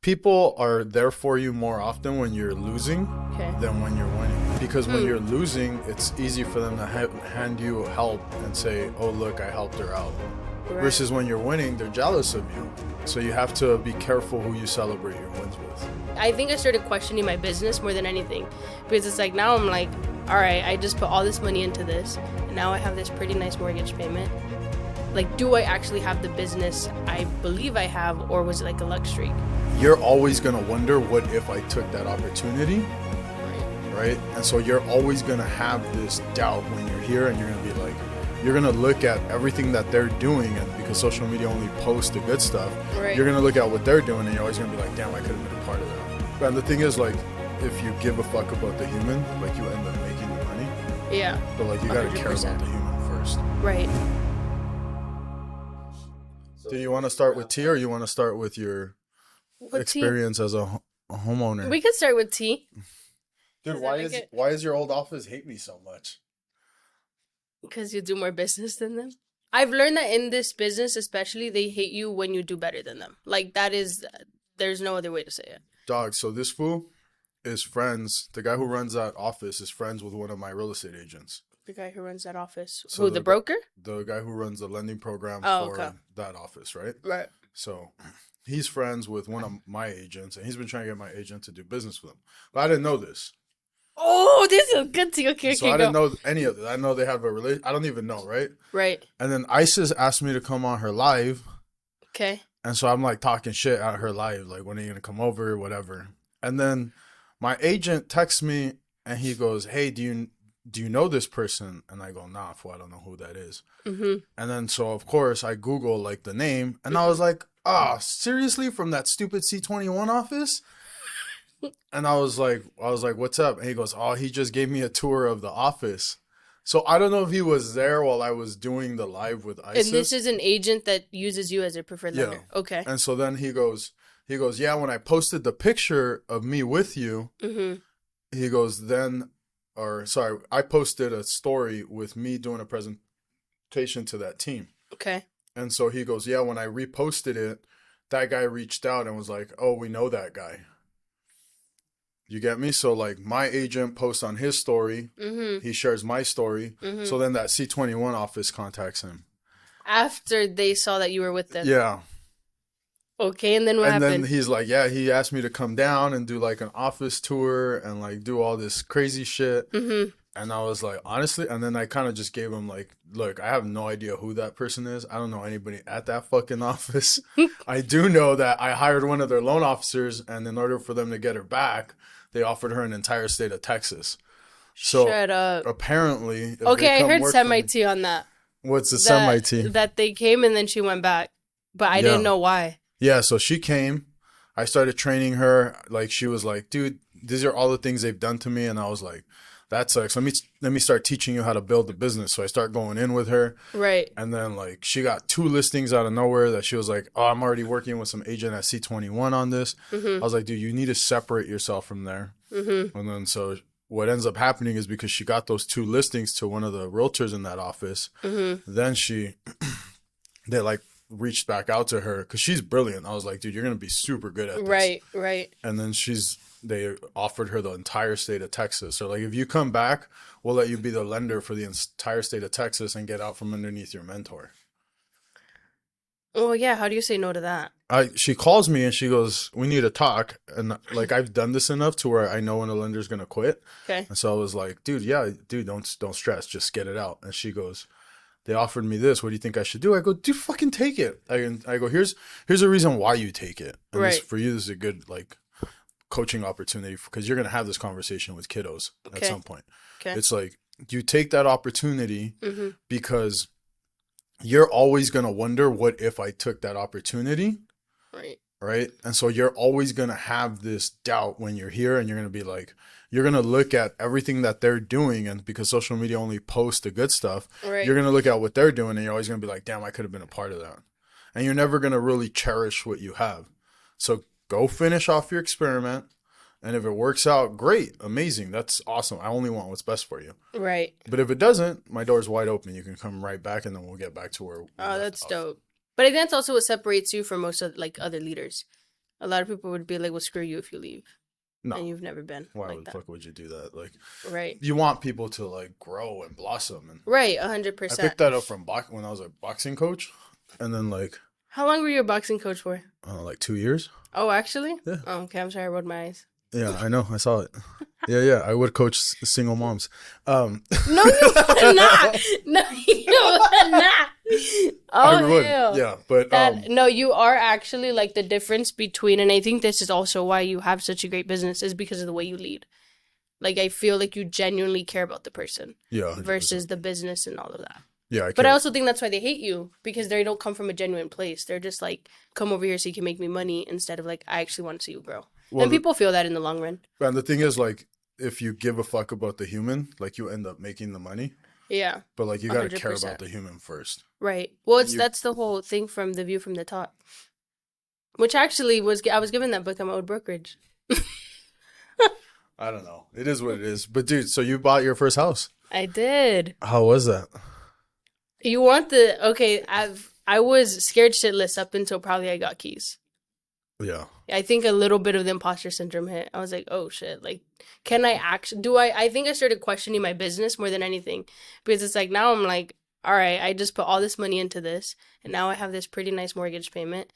people are there for you more often when you're losing than when you're winning. Because when you're losing, it's easy for them to hand you help and say, oh, look, I helped her out. Right. Versus when you're winning, they're jealous of you. So you have to be careful who you celebrate your wins with. I think I started questioning my business more than anything. Because it's like, now I'm like, all right, I just put all this money into this. And now I have this pretty nice mortgage payment. Like, do I actually have the business I believe I have, or was it like a luck streak? You're always going to wonder, what if I took that opportunity? Right? And so you're always going to have this doubt when you're here, and you're going to be like, you're going to look at everything that they're doing, and because social media only posts the good stuff, you're going to look at what they're doing, and you're always going to be like, damn, I could have been a part of that. And the thing is, like, if you give a fuck about the human, like, you end up making the money. Yeah. But, like, you got to care about the human first. Right. Do you want to start with T, or you want to start with your experience as a homeowner? We could start with T. Dude, why is your old office hate me so much? Because you do more business than them. I've learned that in this business, especially, they hate you when you do better than them. Like, that is, there's no other way to say it. Dog, so this fool is friends. The guy who runs that office is friends with one of my real estate agents. The guy who runs that office? So who, the broker? The guy who runs the lending program for that office, right? Right. So he's friends with one of my agents, and he's been trying to get my agent to do business with him. But I didn't know this. Oh, this is good to okay. So I didn't know any of it. I know they have a relation. I don't even know, right? Right. And then Isis asked me to come on her live. Okay. And so I'm like talking shit at her live, like, when are you gonna come over, whatever. And then my agent texts me, and he goes, "Hey, do you know this person?" And I go, "Nah, fool, I don't know who that is." Mm-hmm. And then so of course I Google like the name, and I was like, seriously, from that stupid C21 office? And I was like, what's up? And he goes, oh, he just gave me a tour of the office. So I don't know if he was there while I was doing the live with Isis. And this is an agent that uses you as a preferred lender. Yeah. Okay. And so then he goes, yeah, when I posted the picture of me with you, he goes, I posted a story with me doing a presentation to that team. Okay. And so he goes, yeah, when I reposted it, that guy reached out and was like, oh, we know that guy. You get me? So, like, my agent posts on his story. Mm-hmm. He shares my story. Mm-hmm. So then that C21 office contacts him. After they saw that you were with them? Yeah. Okay, and then what happened? And then he's like, yeah, he asked me to come down and do, like, an office tour and, like, do all this crazy shit. Mm-hmm. And I was like, honestly, and then I kind of just gave him, like, look, I have no idea who that person is. I don't know anybody at that fucking office. I do know that I hired one of their loan officers, and in order for them to get her back, they offered her an entire state of Texas. So shut up. Apparently, okay, I heard semi-T on that. What's the semi-T? That they came and then she went back, but I didn't know why. Yeah, so she came. I started training her. Like, she was like, dude, these are all the things they've done to me. And I was like, that sucks. Let me start teaching you how to build the business. So I start going in with her. Right. And then, like, she got 2 listings out of nowhere that she was like, oh, I'm already working with some agent at C21 on this. Mm-hmm. I was like, dude, you need to separate yourself from there. Mm-hmm. And then so what ends up happening is, because she got those 2 listings to one of the realtors in that office, then they like reached back out to her because she's brilliant. I was like, dude, you're going to be super good at this. Right. And then they offered her the entire state of Texas. So, like, if you come back, we'll let you be the lender for the entire state of Texas and get out from underneath your mentor. Oh, yeah. How do you say no to that? She calls me and she goes, we need to talk. And, like, I've done this enough to where I know when a lender's going to quit. Okay. And so I was like, dude, don't stress. Just get it out. And she goes, they offered me this. What do you think I should do? I go, dude, fucking take it. I go, here's a reason why you take it. And right. For you, this is a good, like, coaching opportunity, because you're going to have this conversation with kiddos at some point. Okay. It's like, you take that opportunity because you're always going to wonder, what if I took that opportunity? Right. And so you're always going to have this doubt when you're here, and you're going to be like, you're going to look at everything that they're doing, and because social media only posts the good stuff, you're going to look at what they're doing, and you're always going to be like, damn, I could have been a part of that. And you're never going to really cherish what you have. So go finish off your experiment. And if it works out, great, amazing. That's awesome. I only want what's best for you. Right. But if it doesn't, my door's wide open. You can come right back, and then we'll get back to where we that's dope. But I think that's also what separates you from most of, like, other leaders. A lot of people would be like, well, screw you if you leave. No. And you've never been. Why like the fuck would you do that? Like, right. You want people to like grow and blossom. And right, 100%. I picked that up from when I was a boxing coach. And then like. How long were you a boxing coach for? Like 2 years. Oh, actually? Yeah. Oh, okay, I'm sorry, I rolled my eyes. Yeah, I know. I saw it. Yeah. I would coach single moms. No, you would not. No, you would not. Oh, I would. hell. Yeah, but no, you are actually like the difference between, and I think this is also why you have such a great business, is because of the way you lead. Like, I feel like you genuinely care about the person. Yeah. 100%. Versus the business and all of that. Yeah, but I also think that's why they hate you, because they don't come from a genuine place. They're just like, come over here so you can make me money, instead of like, I actually want to see you grow. Well, and people feel that in the long run. And the thing is, like, if you give a fuck about the human, like, you end up making the money. Yeah. But like, you got to care about the human first. Right. Well, that's the whole thing from The View from the Top. Which actually I was given that book at my old brokerage. I don't know. It is what it is. But dude, so you bought your first house. I did. How was that? You want I was scared shitless up until probably I got keys. Yeah. I think a little bit of the imposter syndrome hit. I was like, oh shit, like, can I actually, I think I started questioning my business more than anything, because it's like, now I'm like, all right, I just put all this money into this, and now I have this pretty nice mortgage payment.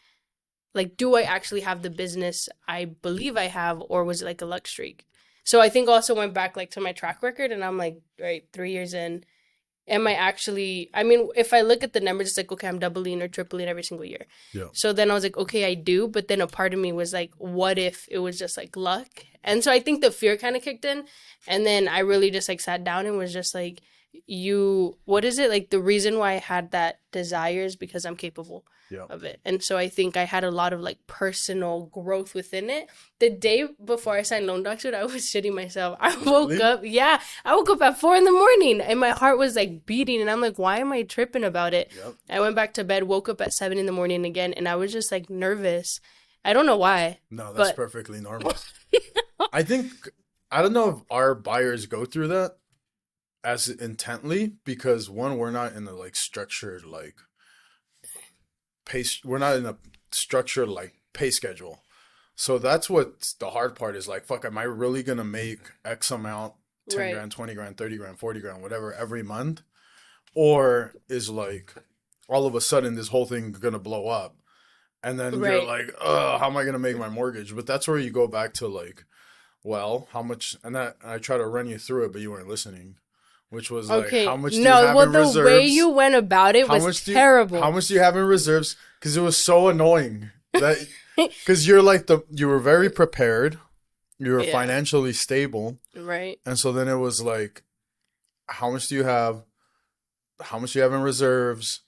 Like, do I actually have the business I believe I have, or was it like a luck streak? So I think also went back like to my track record, and I'm like, right, 3 years in, am I actually, I mean, if I look at the numbers, it's like, okay, I'm doubling or tripling every single year. Yeah. So then I was like, okay, I do. But then a part of me was like, what if it was just like luck? And so I think the fear kind of kicked in. And then I really just like sat down and was just like, what is it? Like, the reason why I had that desire is because I'm capable of it. And so I think I had a lot of like personal growth within it. The day before I signed Loan Docs, I was shitting myself. I woke up at 4 a.m. and my heart was like beating, and I'm like, why am I tripping about it? Yep. I went back to bed, woke up at 7 a.m. again, and I was just like nervous. I don't know why. No, that's perfectly normal. I don't know if our buyers go through that as intently, because one, we're not in a like structured like pace. We're not in a structured like pay schedule. So that's what the hard part is. Like, fuck, am I really going to make X amount, 10 grand, 20 grand, 30 grand, 40 grand, whatever, every month? Or is like, all of a sudden this whole thing going to blow up? And then you're like, oh, how am I going to make my mortgage? But that's where you go back to like, well, how much? And I try to run you through it, but you weren't listening. Which was like, how much do you have in reserves? No, the way you went about it was terrible. How much do you have in reserves? Because it was so annoying. That because you're like you were very prepared. You were financially stable. Right. And so then it was like, how much do you have? How much do you have in reserves?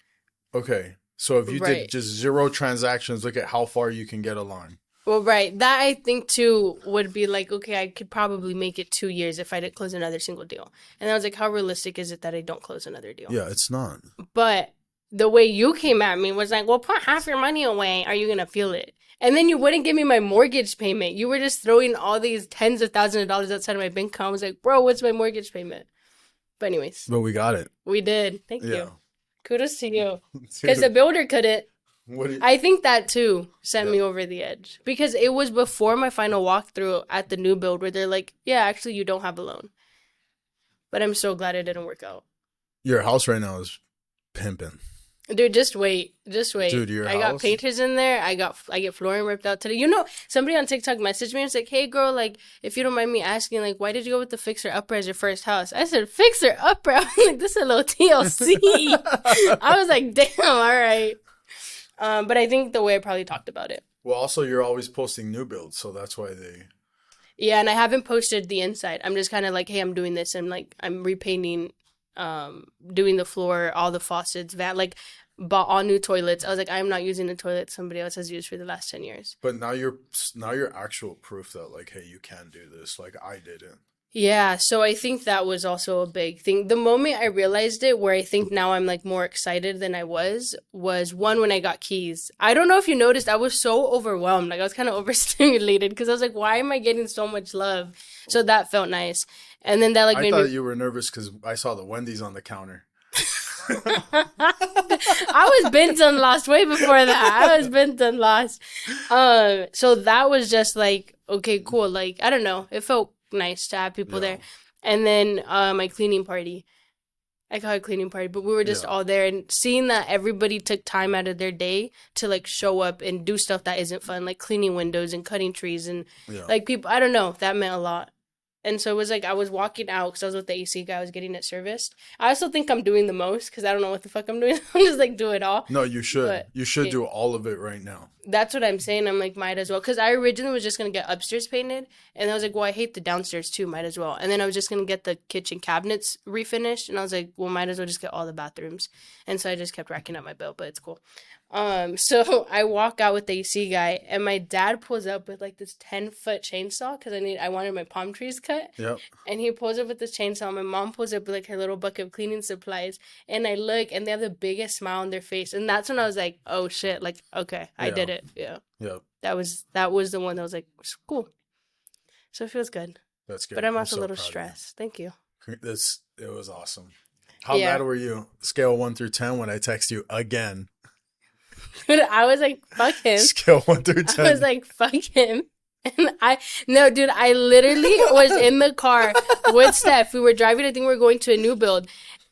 Okay. So if you did just 0 transactions, look at how far you can get along. Well, right. That I think too would be like, okay, I could probably make it 2 years if I didn't close another single deal. And I was like, how realistic is it that I don't close another deal? Yeah, it's not. But the way you came at me was like, well, put half your money away. Are you going to feel it? And then you wouldn't give me my mortgage payment. You were just throwing all these tens of thousands of dollars outside of my bank account. I was like, bro, what's my mortgage payment? But anyways. But we got it. We did. Thank you. Kudos to you. Because the builder couldn't. I think that too sent me over the edge, because it was before my final walkthrough at the new build where they're like, yeah, actually you don't have a loan. But I'm so glad it didn't work out. Your house right now is pimping. Dude, just wait. Dude, I got painters in there. I get flooring ripped out today. You know, somebody on TikTok messaged me and was like, hey girl, like, if you don't mind me asking, like, why did you go with the fixer upper as your first house? I said, fixer upper? I was like, this is a little TLC. I was like, damn, all right. But I think the way I probably talked about it. Well, also, you're always posting new builds, so that's why they... Yeah, and I haven't posted the inside. I'm just kind of like, hey, I'm doing this, and like, I'm repainting, doing the floor, all the faucets, bought all new toilets. I was like, I'm not using the toilet somebody else has used for the last 10 years. But now you're actual proof that like, hey, you can do this. Like, I didn't. Yeah, so I think that was also a big thing. The moment I realized it, where I think now I'm like more excited than I was one, when I got keys. I don't know if you noticed, I was so overwhelmed. Like, I was kind of overstimulated because I was like, why am I getting so much love? So that felt nice. And then that like I thought you were nervous because I saw the Wendy's on the counter. I was bent and lost way before that. I was bent and lost. So that was just like, okay, cool. Like, I don't know. It felt nice to have people there. And then my cleaning party. I call it a cleaning party, but we were just all there, and seeing that everybody took time out of their day to like show up and do stuff that isn't fun, like cleaning windows and cutting trees and like people, I don't know, that meant a lot. And so it was like I was walking out because I was with the AC guy. I was getting it serviced. I also think I'm doing the most because I don't know what the fuck I'm doing. I'm just like, do it all. No, you should. But you should do all of it right now. That's what I'm saying. I'm like, might as well. Because I originally was just going to get upstairs painted. And I was like, well, I hate the downstairs too. Might as well. And then I was just going to get the kitchen cabinets refinished. And I was like, well, might as well just get all the bathrooms. And so I just kept racking up my bill, but it's cool. So I walk out with the AC guy, and my dad pulls up with like this 10-foot chainsaw because I wanted my palm trees cut. Yep. And he pulls up with this chainsaw. My mom pulls up with like her little bucket of cleaning supplies, and I look, and they have the biggest smile on their face, and that's when I was like, oh shit, like okay, I did it. Yeah. Yep. That was the one that was like cool. So it feels good. That's good. But I'm also a little stressed. Thank you. It was awesome. How mad were you? Scale 1 through 10 when I text you again. Dude, I was like, fuck him. Scale 1 through 10. I was like, fuck him. And I literally was in the car with Steph. We were driving. I think we were going to a new build.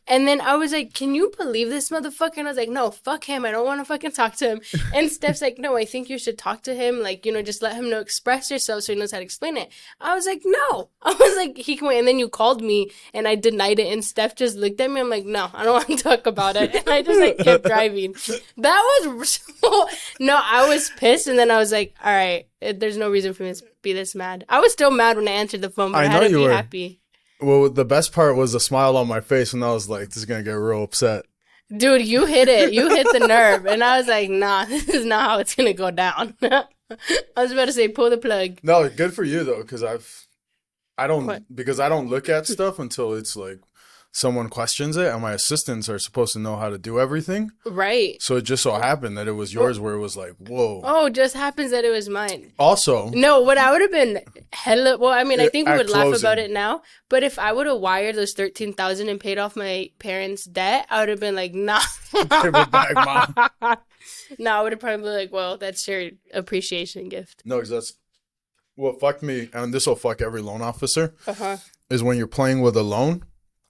And then I was like, can you believe this motherfucker? And I was like, no, fuck him. I don't want to fucking talk to him. And Steph's like, no, I think you should talk to him. Like, just let him know, express yourself so he knows how to explain it. I was like, no. I was like, he can wait. And then you called me and I denied it. And Steph just looked at me. I'm like, no, I don't want to talk about it. And I just like kept driving. That was no, I was pissed. And then I was like, all right, there's no reason for me to be this mad. I was still mad when I answered the phone, but I had to be happy. Well, the best part was the smile on my face when I was like, this is going to get real upset. Dude, you hit it. You hit the nerve. And I was like, nah, this is not how it's going to go down. I was about to say, pull the plug. No, good for you, though, because I don't look at stuff until it's like someone questions it, and my assistants are supposed to know how to do everything. Right. So it just so happened that it was yours where it was like, whoa. Oh, it just happens that it was mine. Also. No, what I would have been well, I mean, I think we would laugh about it now, but if I would have wired those $13,000 and paid off my parents' debt, I would have been like, nah. Give it back, Mom. No, I would have probably been like, well, that's your appreciation gift. No, because that's what fucked me, and this will fuck every loan officer, is when you're playing with a loan.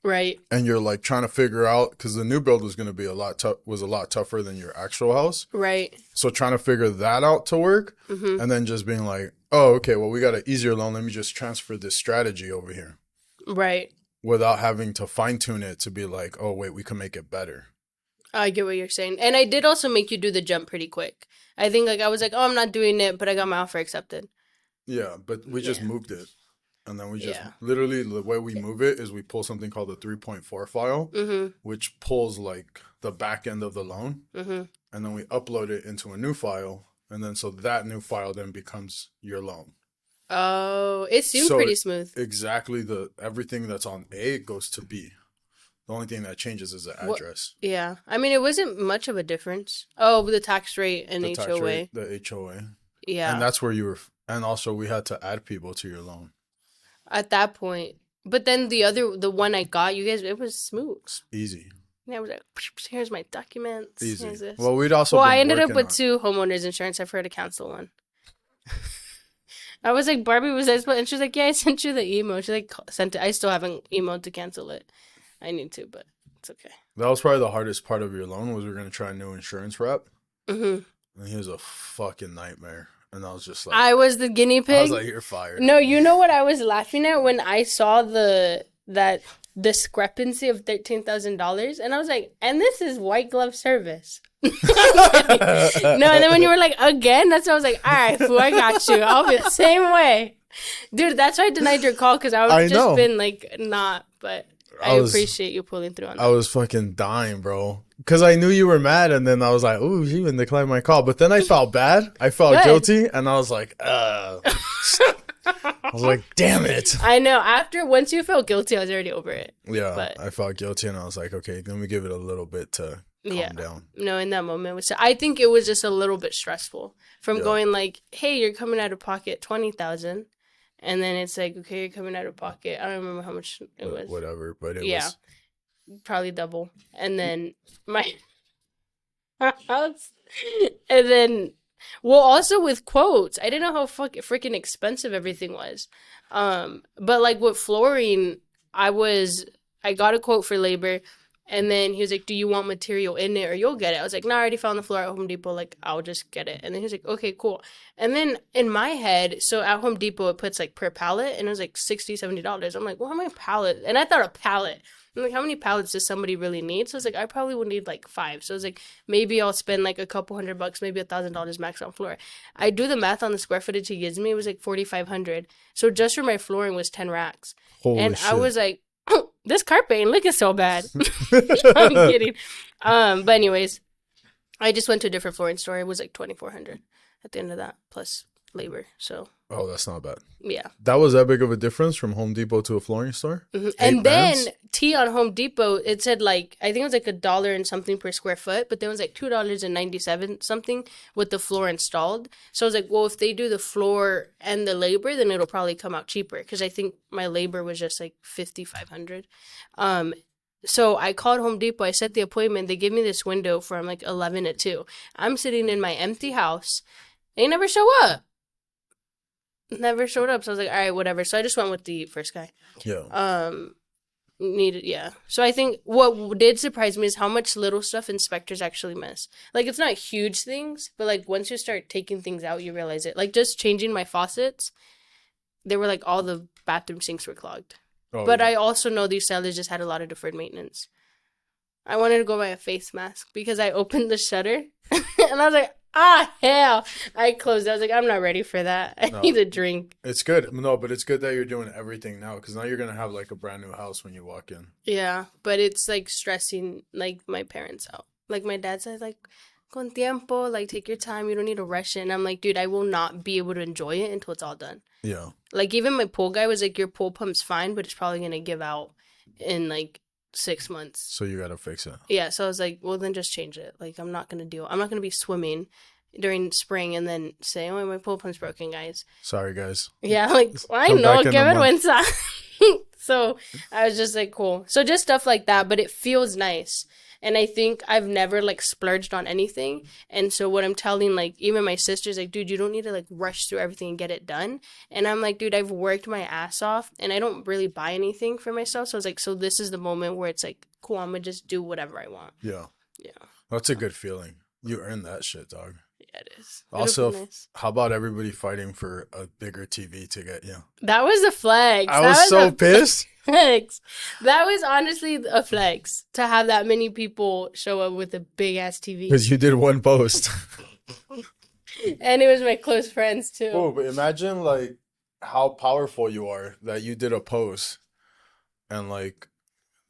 Right. And you're like trying to figure out, because the new build was going to be a lot tougher than your actual house. Right. So trying to figure that out to work, and then just being like, oh, okay, well, we got an easier loan. Let me just transfer this strategy over here. Right. Without having to fine tune it to be like, oh, wait, we can make it better. I get what you're saying. And I did also make you do the jump pretty quick. I think like I was like, oh, I'm not doing it, but I got my offer accepted. Yeah, but we just moved it. And then we just literally the way we move it is we pull something called the 3.4 file, which pulls like the back end of the loan. And then we upload it into a new file. And then so that new file then becomes your loan. Oh, it seems pretty smooth. Exactly. Everything that's on A goes to B. The only thing that changes is the address. Yeah. I mean, it wasn't much of a difference. Oh, the tax rate and the HOA. Tax rate, the HOA. Yeah. And that's where you were. And also we had to add people to your loan. At that point. But then the one I got, you guys, it was smooth. Easy. Yeah, I was like, here's my documents. Easy. Here's this. Well, we'd also I ended up with 2 homeowners insurance. I forgot to cancel one. I was like, Barbie, was I supposed? And she was like, yeah, I sent you the email. She like sent it. I still haven't emailed to cancel it. I need to, but it's okay. That was probably the hardest part of your loan was we were going to try a new insurance rep. And he was a fucking nightmare. And I was just like... I was the guinea pig? I was like, you're fired. No, you know what I was laughing at when I saw that discrepancy of $13,000? And I was like, and this is white glove service. No, and then when you were like, again? That's what I was like, all right, fool, I got you. I'll be the same way. Dude, that's why I denied your call, because I would have just been like, not, but... I appreciate you pulling through on that. I was fucking dying, bro. Because I knew you were mad, and then I was like, ooh, she even declined my call. But then I felt bad. I felt guilty, and I was like, I was like, damn it. I know. Once you felt guilty, I was already over it. Yeah, but I felt guilty, and I was like, okay, let me give it a little bit to calm down. No, in that moment, I think it was just a little bit stressful from going like, hey, you're coming out of pocket $20,000. And then it's like, okay, you're coming out of pocket. I don't remember how much it was. Whatever, but it was. probably double. And then my house, and then, well, also with quotes, I didn't know how freaking expensive everything was. But like with flooring, I got a quote for labor, and then he was like, "Do you want material in it, or you'll get it?" I was like, "No, I already found the floor at Home Depot. Like, I'll just get it." And then he was like, "Okay, cool." And then in my head, so at Home Depot, it puts like per pallet, and it was like $60-$70. I'm like, "Well, how many pallets?" And I thought a pallet. I'm like, how many pallets does somebody really need? So I was like, I probably would need like 5. So I was like, maybe I'll spend like a couple $100, maybe $1,000 max on floor. I do the math on the square footage he gives me. It was like 4,500. So just for my flooring was 10 racks. Holy and shit. I was like, oh, this carpet ain't looking so bad. I'm kidding. But anyways, I just went to a different flooring store. It was like 2,400 at the end of that, plus labor. So. Oh, that's not bad. Yeah. That was that big of a difference from Home Depot to a flooring store? Mm-hmm. And then tea on Home Depot, it said like, I think it was like $1 and something per square foot, but then it was like $2.97 something with the floor installed. So I was like, well, if they do the floor and the labor, then it'll probably come out cheaper, because I think my labor was just like $5,500. So I called Home Depot. I set the appointment. They gave me this window from like 11 to 2. I'm sitting in my empty house. They never show up. Never showed up. So I was like, all right, whatever. So I just went with the first guy. Yeah. Yeah. So I think what did surprise me is how much little stuff inspectors actually miss. Like, it's not huge things, but like once you start taking things out, you realize it. Like, just changing my faucets, they were like all the bathroom sinks were clogged. Oh, but yeah. I also know these sellers just had a lot of deferred maintenance. I wanted to go buy a face mask because I opened the shutter and I was like, hell. I closed it. I was like, I'm not ready for that. I need a drink. It's good. No, but it's good that you're doing everything now, because now you're going to have like a brand new house when you walk in. Yeah, but it's like stressing like my parents out. Like my dad says, like, con tiempo, like take your time. You don't need to rush it. And I'm like, dude, I will not be able to enjoy it until it's all done. Yeah. Like even my pool guy was like, your pool pump's fine, but it's probably going to give out in like 6 months. So you got to fix it. Yeah. So I was like, well, then just change it. Like, I'm not going to be swimming during spring and then say, oh, my pool pump's broken, guys. Sorry, guys. Yeah. Like, well, I know, Kevin went on. So I was just like, cool. So just stuff like that, but it feels nice. And I think I've never like splurged on anything. And so what I'm telling like even my sister's like, dude, you don't need to like rush through everything and get it done. And I'm like, dude, I've worked my ass off and I don't really buy anything for myself. So I was like, so this is the moment where it's like, cool, I'm going to just do whatever I want. Yeah. Yeah. That's a good feeling. You earned that shit, dog. Yeah, it is. Also, nice. How about everybody fighting for a bigger TV to get you? That was a flex. I was so pissed. Flex. That was honestly a flex to have that many people show up with a big ass TV. Because you did one post. And it was my close friends too. Oh, but imagine like how powerful you are that you did a post and like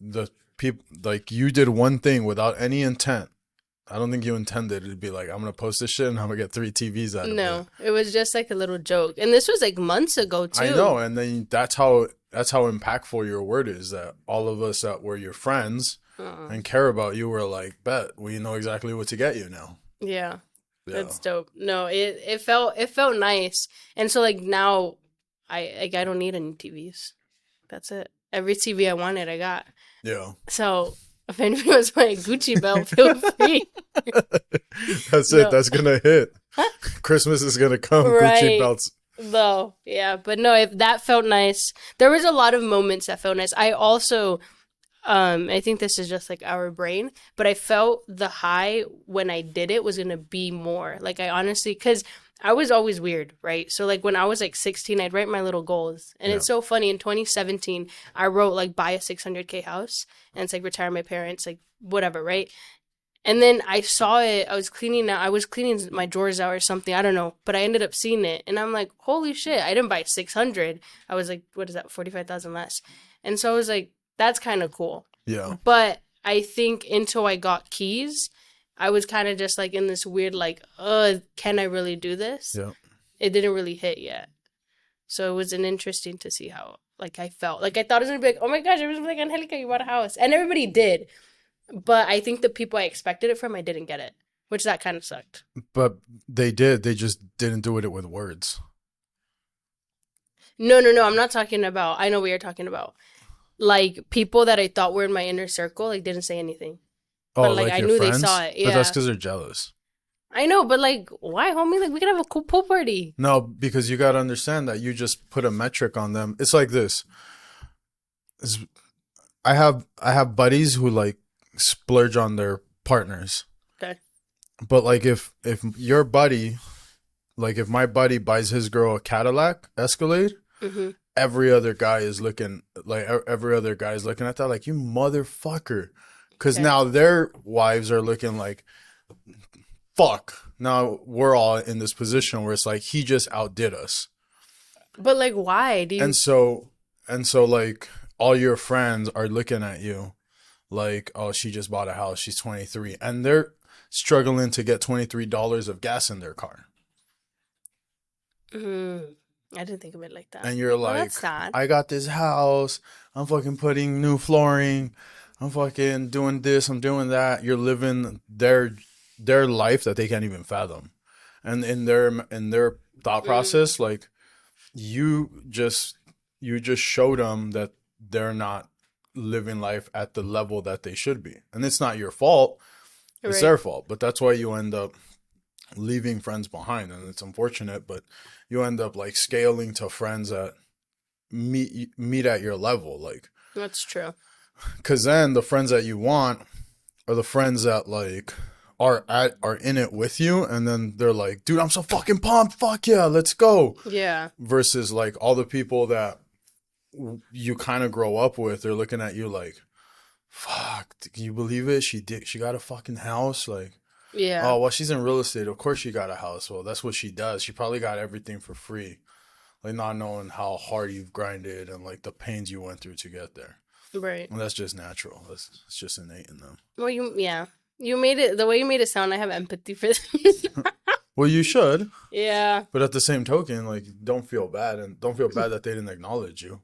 the people, like you did one thing without any intent. I don't think you intended it to be like, I'm going to post this shit and I'm going to get 3 TVs out of it. No, it was just like a little joke. And this was like months ago too. I know. And then that's how impactful your word is, that all of us that were your friends and care about you were like, bet we know exactly what to get you now. Yeah. That's dope. No, it felt nice. And so like now I don't need any TVs. That's it. Every TV I wanted, I got. Yeah. So if anyone wants my Gucci belt, feel free. That's it. That's going to hit. Christmas is going to come. Right. Gucci belts. Though, yeah. But no, if that felt nice. There was a lot of moments that felt nice. I also, I think this is just like our brain, but I felt the high when I did it was going to be more. Like I honestly, because I was always weird, right? So like when I was like 16, I'd write my little goals. And it's so funny. In 2017, I wrote like buy a 600K house and it's like retire my parents, like whatever, right? And then I saw it. I was cleaning my drawers out or something. I don't know. But I ended up seeing it. And I'm like, holy shit. I didn't buy 600. I was like, what is that? 45,000 less. And so I was like, that's kind of cool. Yeah. But I think until I got keys, I was kind of just like in this weird like, can I really do this? Yeah. It didn't really hit yet. So it was interesting to see how like I felt. Like I thought it was going to be like, oh my gosh, everyone's like, Angelica, you bought a house. And everybody did. But I think the people I expected it from, I didn't get it, which that kind of sucked. But they did. They just didn't do it with words. No. I'm not talking about, I know what you're talking about. like people that I thought were in my inner circle, like didn't say anything. Oh, But like I knew friends? they saw it. Yeah. But that's because they're jealous. I know, but like, why, homie? Like, we could have a cool pool party. No, because you got to understand that you just put a metric on them. It's like this. I have buddies who like splurge on their partners. Okay. But like if your buddy, like if my buddy buys his girl a Cadillac Escalade, every other guy is looking at that like, you motherfucker. Because now their wives are looking like, fuck. Now we're all in this position where it's like, he just outdid us. But like, why do you? And so like all your friends are looking at you like, oh, she just bought a house. She's 23. And they're struggling to get $23 of gas in their car. I didn't think of it like that. And you're like, that's sad. I got this house. I'm fucking putting new flooring. I'm fucking doing this. I'm doing that. You're living their life that they can't even fathom. And in their thought process, like you just showed them that they're not living life at the level that they should be. And it's not your fault. It's their fault. But that's why you end up leaving friends behind. And it's unfortunate, but you end up like scaling to friends that meet at your level. Like, that's true. Because then the friends that you want are the friends that like are in it with you, and then they're like, dude, I'm so fucking pumped, fuck yeah, let's go. Yeah. Versus like all the people that you kind of grow up with, they're looking at you like, fuck, can you believe it? She got a fucking house. Like, yeah. Oh, well, she's in real estate, of course she got a house. Well, that's what she does. She probably got everything for free. Like, not knowing how hard you've grinded and like the pains you went through to get there. Right. And that's just natural. It's just innate in them. Well, you made it, the way you made it sound, I have empathy for them. Well, you should. Yeah. But at the same token, like, don't feel bad, and don't feel bad that they didn't acknowledge you.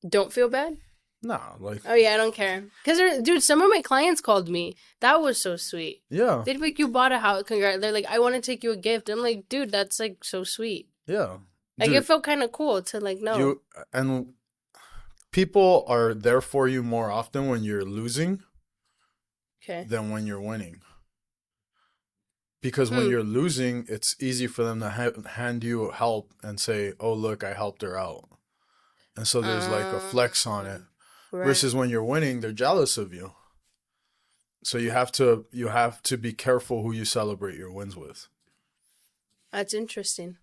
Don't feel bad? Nah, like. Oh, yeah, I don't care. Because, dude, some of my clients called me. That was so sweet. Yeah. They'd be like, you bought a house. Congrats. They're like, I want to take you a gift. I'm like, dude, that's, like, so sweet. Yeah. Like, it felt kind of cool to, like, know. And people are there for you more often when you're losing than when you're winning. Because when you're losing, it's easy for them to hand you help and say, oh, look, I helped her out. And so there's like a flex on it. Right. Versus when you're winning, they're jealous of you. So you have to be careful who you celebrate your wins with. That's interesting.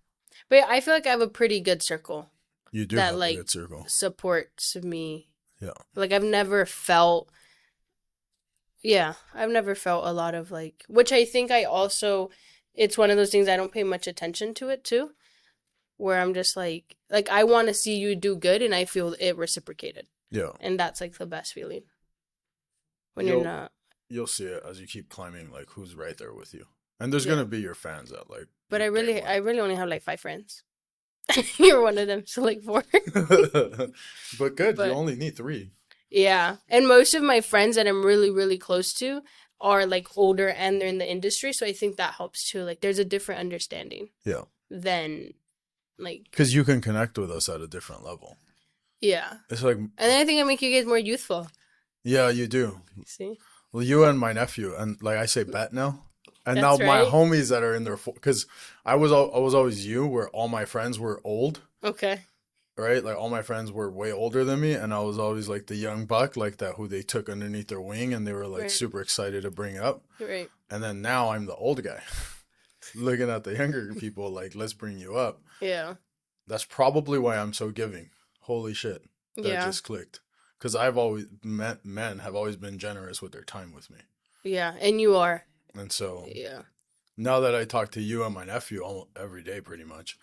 But I feel like I have a pretty good circle. You do have a good circle. Supports me. Yeah. Like I've never felt a lot of like, which I think it's one of those things I don't pay much attention to it too, where I'm just like I want to see you do good and I feel it reciprocated. Yeah. And that's like the best feeling. When you're not. You'll see it as you keep climbing, like who's right there with you. And there's going to be your fans that like. But I really only have like 5 friends. You're one of them, so like 4. But good, you only need 3. Yeah. And most of my friends that I'm really, really close to are like older and they're in the industry. So I think that helps too. Like there's a different understanding. Yeah. Than like. Because you can connect with us at a different level. Yeah. It's like. And then I think I make you guys more youthful. Yeah, you do. See? Well, you and my nephew, and like I say bet now. And that's now my homies that are in their, because I was always you, where all my friends were old. Okay. Right? Like all my friends were way older than me, and I was always like the young buck, like that who they took underneath their wing and they were like super excited to bring up. Right. And then now I'm the old guy looking at the younger people like, let's bring you up. Yeah. That's probably why I'm so giving. Holy shit. That just clicked. Because men have always been generous with their time with me. Yeah. And you are. And so now that I talk to you and my nephew almost every day pretty much,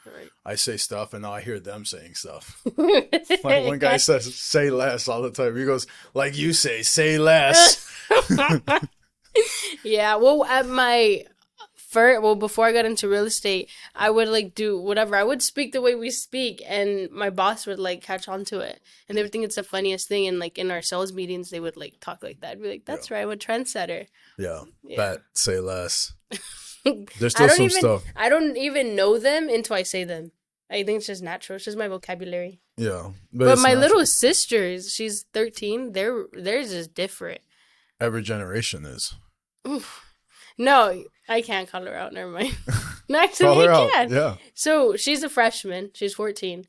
I say stuff and now I hear them saying stuff. Like one guy says, say less all the time. He goes, like you say less. Yeah. Well, before I got into real estate, I would like do whatever. I would speak the way we speak and my boss would like catch on to it. And they would think it's the funniest thing. And like in our sales meetings, they would like talk like that. I'd be like, that's right. I'm a trendsetter. Yeah. Bet, say less. There's still some stuff. I don't even know them until I say them. I think it's just natural. It's just my vocabulary. Yeah. But my little sisters, she's 13, theirs is different. Every generation is. Oof. No, I can't call her out. Never mind. No, actually, I can. Yeah. So she's a freshman. She's 14.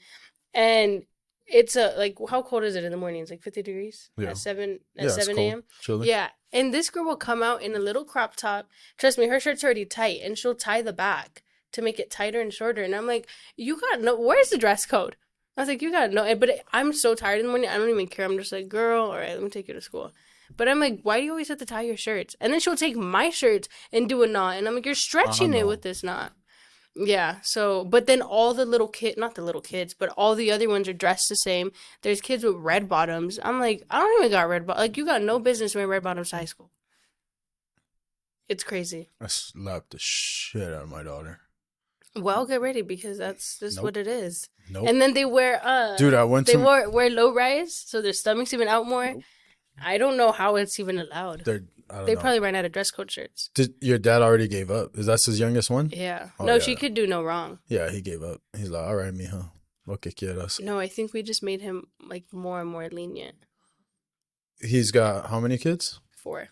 And it's like, how cold is it in the morning? It's like 50 degrees at 7 a.m. Chilly. Yeah. And this girl will come out in a little crop top. Trust me, her shirt's already tight. And she'll tie the back to make it tighter and shorter. And I'm like, you got no, where's the dress code? I was like, you got no, but I'm so tired in the morning. I don't even care. I'm just like, girl, all right, let me take you to school. But I'm like, why do you always have to tie your shirts? And then she'll take my shirts and do a knot. And I'm like, you're stretching it with this knot. Yeah. So, but then all the little not the little kids, but all the other ones are dressed the same. There's kids with red bottoms. I'm like, I don't even got red bottoms. Like, you got no business wearing red bottoms to high school. It's crazy. I slapped the shit out of my daughter. Well, get ready because that's just what it is. Nope. And then they wear Dude, wear low rise, so their stomachs even out more. Nope. I don't know how it's even allowed. They probably ran out of dress code shirts. Your dad already gave up? Is that his youngest one? Yeah. Oh, no, yeah. She could do no wrong. Yeah, he gave up. He's like, all right, mija, lo que quieras. No, I think we just made him like more and more lenient. He's got how many kids? 4.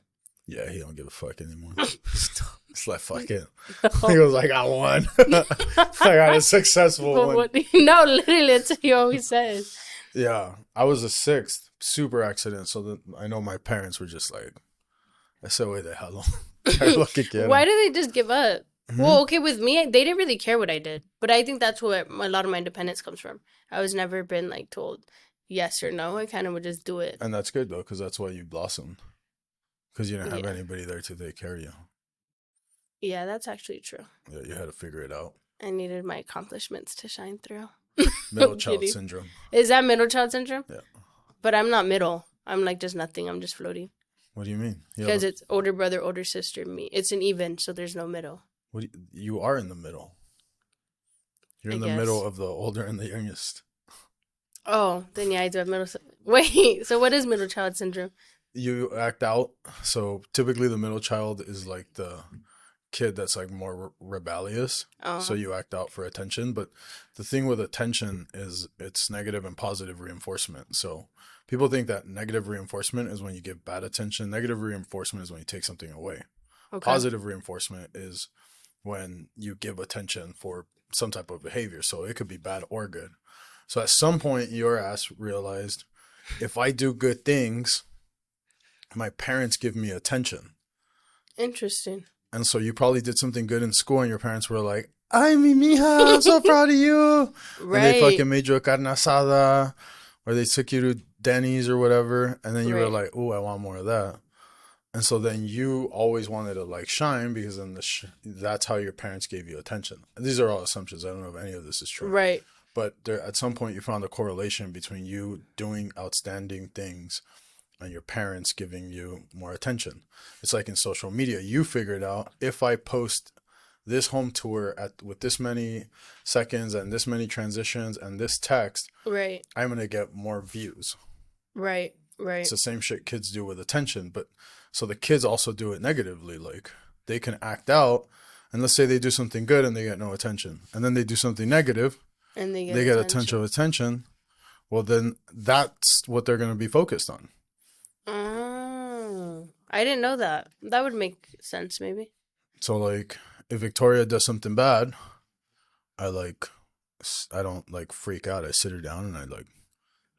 Yeah, he don't give a fuck anymore. It's like, fuck it. No. He goes, I got one. I got a successful one. No, literally, that's what he always says. Yeah, I was a 6th, super accident. So I know my parents were just like, I said, wait the hell on. Why do they just give up? Mm-hmm. Well, okay, with me, they didn't really care what I did. But I think that's where a lot of my independence comes from. I was never been like told yes or no. I kind of would just do it. And that's good, though, because that's why you blossomed. Because you didn't have anybody there to take care of you. Yeah, that's actually true. Yeah, you had to figure it out. I needed my accomplishments to shine through. Middle child syndrome. Is that middle child syndrome? Yeah. But I'm not middle. I'm like just nothing. I'm just floating. What do you mean? Because it's older brother, older sister, me. It's an even, so there's no middle. You are in the middle. You're in the middle of the older and the youngest. Oh, then yeah, I do have middle. Wait, so what is middle child syndrome? You act out. So typically the middle child is like the kid that's like more rebellious. So you act out for attention. But the thing with attention is it's negative and positive reinforcement. So people think that negative reinforcement is when you give bad attention. Negative reinforcement is when you take something away. Okay. Positive reinforcement is when you give attention for some type of behavior. So it could be bad or good. So at some point your ass realized, if I do good things, my parents give me attention. Interesting. And so you probably did something good in school and your parents were like, ay, mi mija, I'm so proud of you. Right. And they fucking made you a carne asada, or they took you to Denny's or whatever. And then you were like, oh, I want more of that. And so then you always wanted to like shine because then that's how your parents gave you attention. These are all assumptions. I don't know if any of this is true. Right. But at some point you found a correlation between you doing outstanding things and your parents giving you more attention. It's like in social media. You figured out, if I post this home tour with this many seconds and this many transitions and this text, right, I'm going to get more views. Right. It's the same shit kids do with attention. But so the kids also do it negatively. Like they can act out, and let's say they do something good and they get no attention. And then they do something negative and they get attention. Well, then that's what they're going to be focused on. Oh, I didn't know that. That would make sense, maybe. So, like, if Victoria does something bad, I don't, like, freak out. I sit her down and I, like,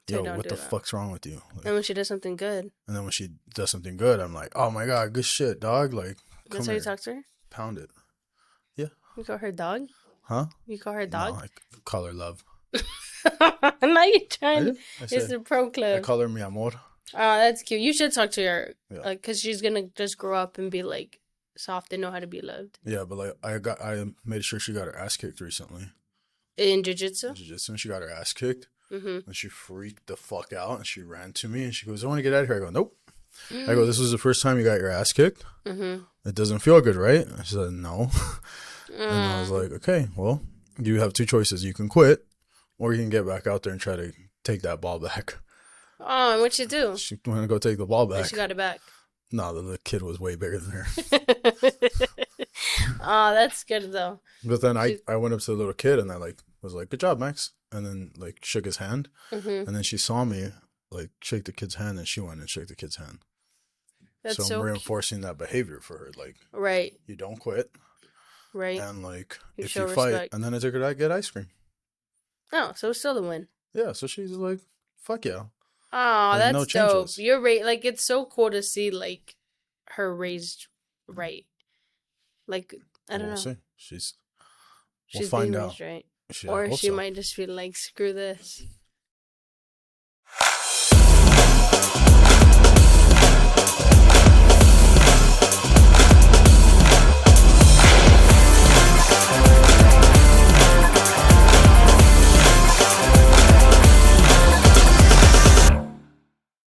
yo, what the fuck's wrong with you? Like, and when she does something good. And then when she does something good, I'm like, oh, my God, good shit, dog. Like, that's how you talk to her? Pound it. Yeah. You call her dog? Huh? You call her dog? No, I call her love. Now you're trying. It's the pro club. I call her mi amor. Oh, that's cute. You should talk to her, because she's gonna just grow up and be like soft and know how to be loved. Yeah, but like I made sure she got her ass kicked recently. In jiu-jitsu? And she got her ass kicked, and she freaked the fuck out, and she ran to me, and she goes, "I want to get out of here." I go, "Nope." I go, "This was the first time you got your ass kicked. It doesn't feel good, right?" I said, "No." And I was like, "Okay, well, you have 2 choices. You can quit, or you can get back out there and try to take that ball back." Oh, and what'd she do? She went to go take the ball back. And she got it back. No, the kid was way bigger than her. Oh, that's good though. But then I went up to the little kid and I like was like, good job, Max. And then like shook his hand. And then she saw me like shake the kid's hand, and she went and shook the kid's hand. That's so I'm reinforcing that behavior for her. Like, right. You don't quit. Right. And like, you if you fight, and then I took her to get ice cream. Oh, so it's still the win. Yeah. So she's like, fuck yeah. Oh, like, that's no dope. You're right. Like, it's so cool to see like her raised right. Like, I don't know. See. She's we'll find out. Right. Or she might just feel like, screw this.